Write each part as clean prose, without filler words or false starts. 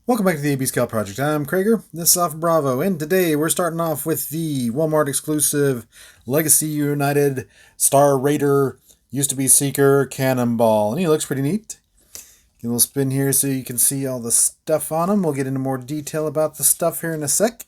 Welcome back to the AB Scout Project. I'm Krager, this is off Bravo, and today we're starting off with the Walmart exclusive Legacy United Star Raider, used to be Seeker Cannonball, and he looks pretty neat. Get a little spin here so you can see all the stuff on him. We'll get into more detail about the stuff here in a sec.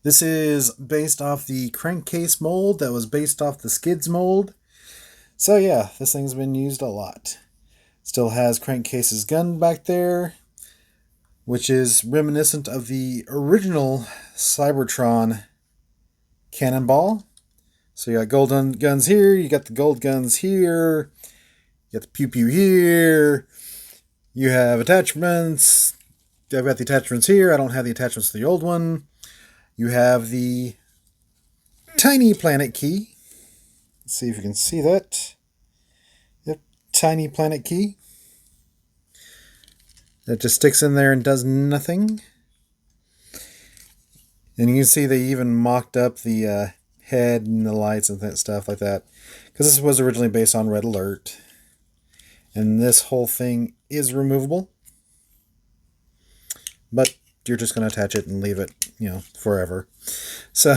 This is based off the crankcase mold that was based off the skids mold. So yeah, this thing's been used a lot. Still has crankcase's gun back there, which is reminiscent of the original Cybertron Cannonball. So you got gold guns here, you got the gold guns here, you got the pew pew here, you have attachments. I've got the attachments here, I don't have the attachments to the old one. You have the tiny planet key. Let's see if you can see that. Yep, tiny planet key. That just sticks in there and does nothing. And you can see they even mocked up the head and the lights and that stuff like that. Because this was originally based on Red Alert. And this whole thing is removable. But you're just going to attach it and leave it, forever. So,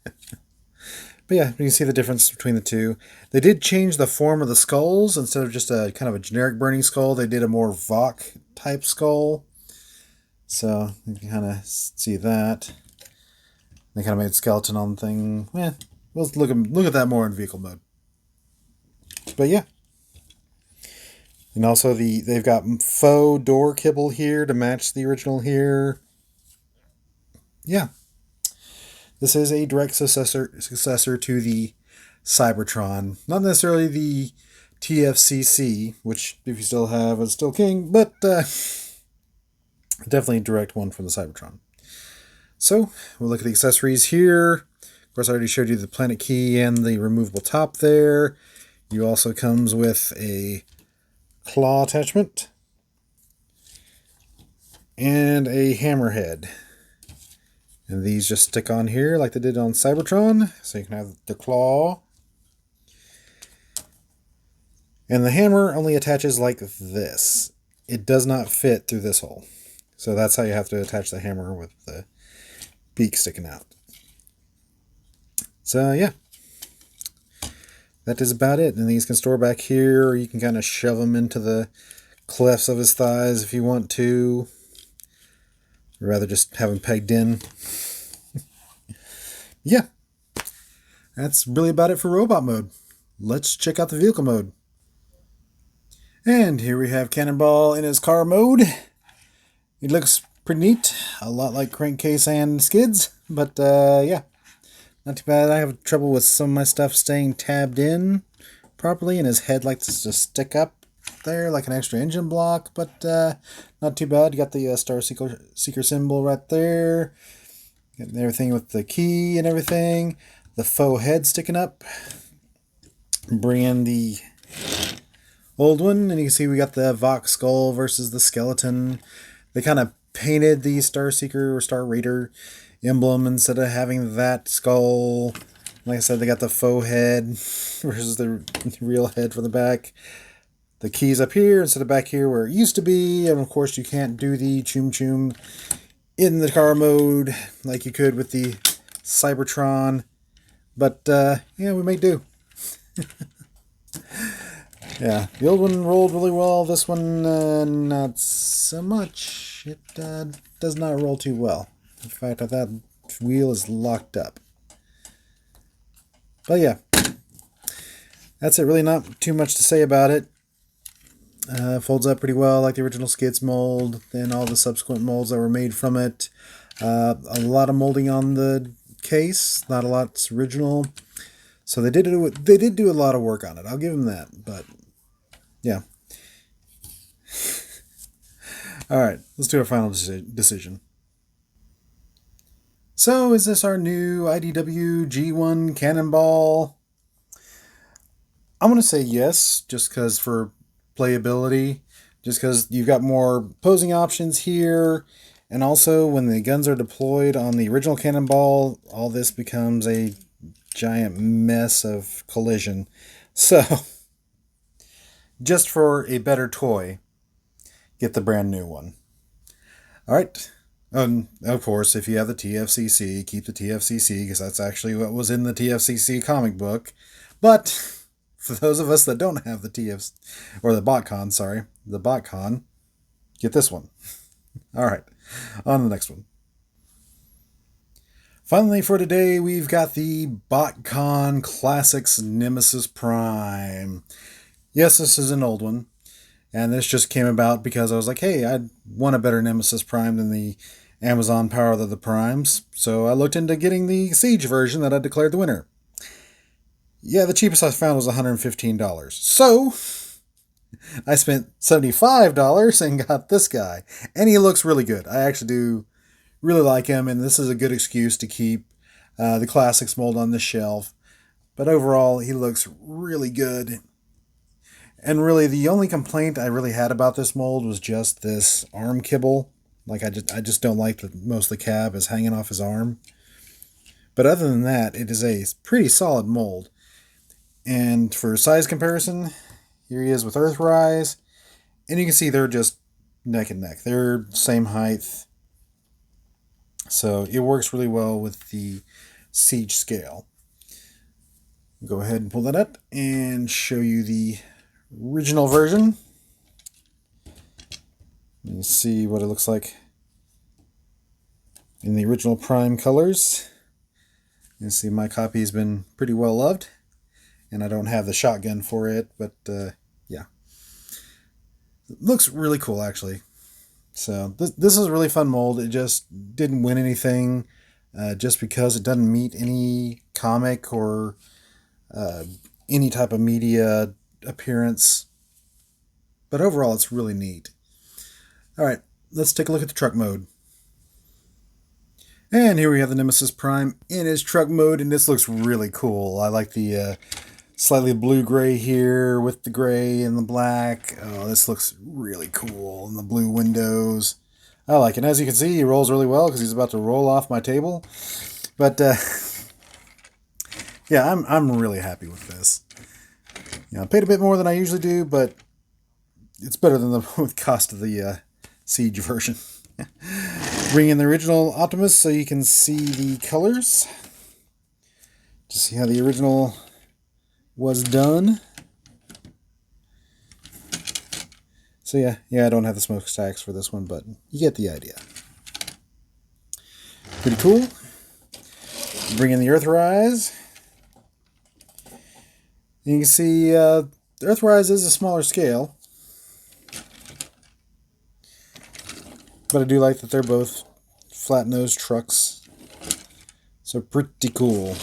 but yeah, you can see the difference between the two. They did change the form of the skulls. Instead of just a kind of a generic burning skull, they did a more Vok type skull. So you can kind of see that. They kind of made skeleton on the thing. We'll look at that more in vehicle mode. But yeah. And also they've got faux door kibble here to match the original here. Yeah. This is a direct successor to the Cybertron. Not necessarily the TFCC, which if you still have is still king, but definitely a direct one from the Cybertron. So we'll look at the accessories here. Of course, I already showed you the planet key and the removable top there. You also comes with a claw attachment and a hammerhead. And these just stick on here like they did on Cybertron. So you can have the claw. And the hammer only attaches like this. It does not fit through this hole. So that's how you have to attach the hammer, with the beak sticking out. So yeah. That is about it. And these can store back here, or you can kind of shove them into the clefts of his thighs if you want to. Or rather just have them pegged in. Yeah. That's really about it for robot mode. Let's check out the vehicle mode. And here we have Cannonball in his car mode. It looks pretty neat. A lot like crankcase and skids. But yeah. Not too bad. I have trouble with some of my stuff staying tabbed in properly, and his head likes to stick up there like an extra engine block, but not too bad. You got the Star Seeker symbol right there. Getting everything with the key and everything. The faux head sticking up. Bring in the old one, and you can see we got the Vok skull versus the skeleton. They kind of painted the Star Seeker or Star Raider emblem instead of having that skull. Like I said, they got the faux head versus the real head for the back. The keys up here instead of back here where it used to be. And of course you can't do the choom choom in the car mode like you could with the Cybertron. But yeah, we may do. Yeah, the old one rolled really well. This one not so much. It does not roll too well. In fact, that wheel is locked up. But yeah, that's it. Really not too much to say about it. Folds up pretty well like the original skids mold and all the subsequent molds that were made from it. A lot of molding on the case. Not a lot's original. So they did do a lot of work on it. I'll give them that. But yeah. All right, let's do our final decision. So, is this our new IDW G1 Cannonball? I'm going to say yes, just because for playability, just because you've got more posing options here, and also when the guns are deployed on the original Cannonball, all this becomes a giant mess of collision. So, just for a better toy, get the brand new one. All right. Of course, if you have the TFCC, keep the TFCC, because that's actually what was in the TFCC comic book. But for those of us that don't have the TFC, or the Botcon, sorry, the Botcon, get this one. All right, on to the next one. Finally, for today, we've got the Botcon Classics Nemesis Prime. Yes, this is an old one. And this just came about because I was like, hey, I want a better Nemesis Prime than the Amazon Power of the Primes. So I looked into getting the Siege version that I declared the winner. Yeah, the cheapest I found was $115. So I spent $75 and got this guy. And he looks really good. I actually do really like him, and this is a good excuse to keep the Classics mold on the shelf. But overall, he looks really good. And really, the only complaint I really had about this mold was just this arm kibble. Like, I just don't like that most of the cab is hanging off his arm. But other than that, it is a pretty solid mold. And for size comparison, here he is with Earthrise. And you can see they're just neck and neck. They're same height. So it works really well with the Siege scale. Go ahead and pull that up and show you the original version. You see what it looks like in the original Prime colors. You see my copy has been pretty well loved, and I don't have the shotgun for it, but yeah, it looks really cool actually. So this is a really fun mold. It just didn't win anything just because it doesn't meet any comic or any type of media appearance. But overall, it's really neat. All right, let's take a look at the truck mode. And here we have the Nemesis Prime in his truck mode, and this looks really cool. I like the slightly blue-gray here with the gray and the black. Oh, this looks really cool. And the blue windows. I like it. And as you can see, he rolls really well because he's about to roll off my table. But yeah, I'm really happy with this. I paid a bit more than I usually do, but it's better than the cost of the Siege version. Bring in the original Optimus so you can see the colors. To see how the original was done. So yeah, I don't have the smokestacks for this one, but you get the idea. Pretty cool. Bring in the Earthrise. And you can see the Earthrise is a smaller scale. But I do like that they're both flat-nosed trucks. So pretty cool.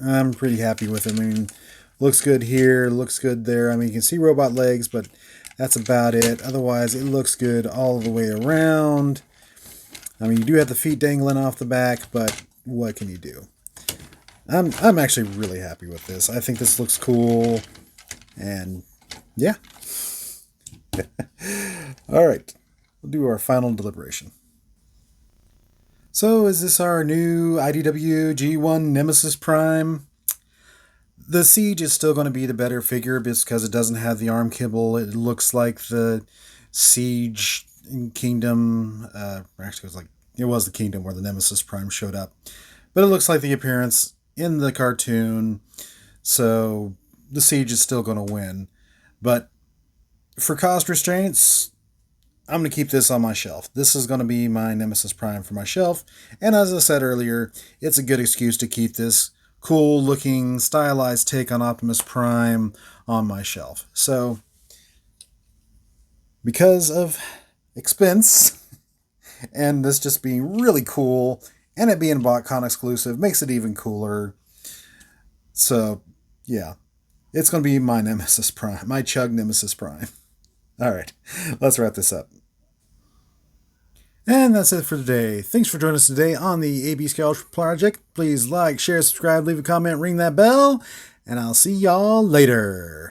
I'm pretty happy with it. I mean, looks good here, looks good there. I mean, you can see robot legs, but that's about it. Otherwise, it looks good all the way around. I mean, you do have the feet dangling off the back, but what can you do? I'm actually really happy with this. I think this looks cool. And yeah. All right. We'll do our final deliberation. So, is this our new IDW G1 Nemesis Prime? The Siege is still going to be the better figure just because it doesn't have the arm kibble. It looks like the Siege Kingdom. Actually, it was the Kingdom where the Nemesis Prime showed up. But it looks like the appearance in the cartoon. So, the Siege is still going to win. But for cost restraints, I'm going to keep this on my shelf. This is going to be my Nemesis Prime for my shelf. And as I said earlier, it's a good excuse to keep this cool looking stylized take on Optimus Prime on my shelf. So, because of expense and this just being really cool and it being Botcon exclusive makes it even cooler. So, yeah, it's going to be my Nemesis Prime, my Chug Nemesis Prime. All right, let's wrap this up. And that's it for today. Thanks for joining us today on the AB Scouts Project. Please like, share, subscribe, leave a comment, ring that bell, and I'll see y'all later.